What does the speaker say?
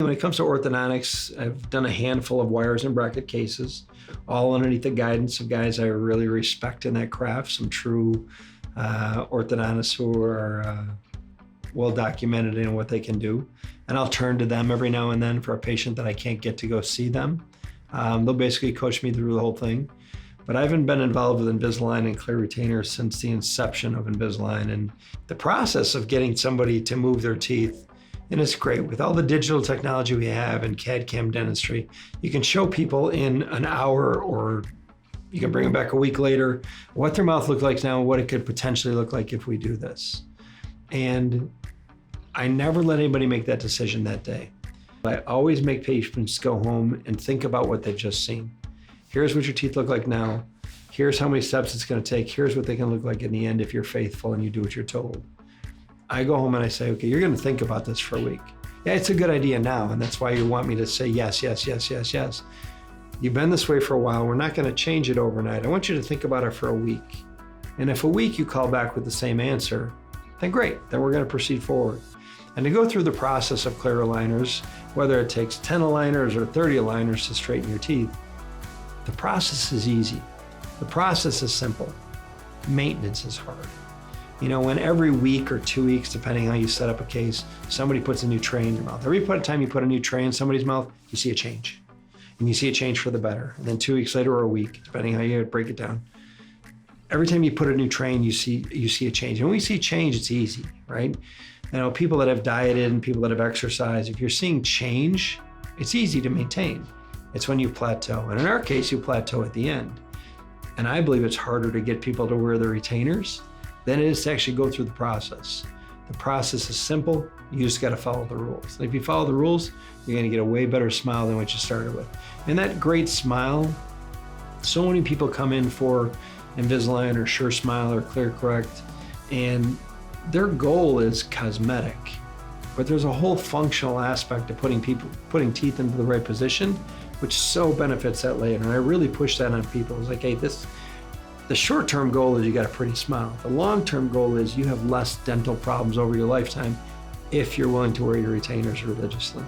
when it comes to orthodontics, I've done a handful of wires and bracket cases, all underneath the guidance of guys I really respect in that craft, some true orthodontists who are well documented in what they can do. And I'll turn to them every now and then for a patient that I can't get to go see them. They'll basically coach me through the whole thing. But I haven't been involved with Invisalign and clear retainers since the inception of Invisalign. And the process of getting somebody to move their teeth, and it's great. With all the digital technology we have and CAD/CAM dentistry, you can show people in an hour, or you can bring them back a week later, what their mouth looks like now and what it could potentially look like if we do this. And I never let anybody make that decision that day. I always make patients go home and think about what they've just seen. Here's what your teeth look like now. Here's how many steps it's going to take. Here's what they can look like in the end if you're faithful and you do what you're told. I go home and I say, okay, you're going to think about this for a week. Yeah, it's a good idea now, and that's why you want me to say yes, yes, yes, yes, yes. You've been this way for a while. We're not going to change it overnight. I want you to think about it for a week. And if a week you call back with the same answer, then great, then we're going to proceed forward. And to go through the process of clear aligners, whether it takes 10 aligners or 30 aligners to straighten your teeth, the process is easy. The process is simple. Maintenance is hard. You know, when every week or 2 weeks, depending how you set up a case, somebody puts a new tray in your mouth. Every time you put a new tray in somebody's mouth, you see a change. And you see a change for the better. And then 2 weeks later or a week, depending how you break it down. Every time you put a new tray in, you see a change. And when we see change, it's easy, right? You know, people that have dieted and people that have exercised, if you're seeing change, it's easy to maintain. It's when you plateau. And in our case, you plateau at the end. And I believe it's harder to get people to wear the retainers than it is to actually go through the process. The process is simple. You just got to follow the rules. And if you follow the rules, you're going to get a way better smile than what you started with. And that great smile, so many people come in for Invisalign or Sure Smile or Clear Correct, and their goal is cosmetic. But there's a whole functional aspect of putting teeth into the right position, which so benefits that later. And I really push that on people. It's like, hey, the short-term goal is you got a pretty smile. The long-term goal is you have less dental problems over your lifetime if you're willing to wear your retainers religiously.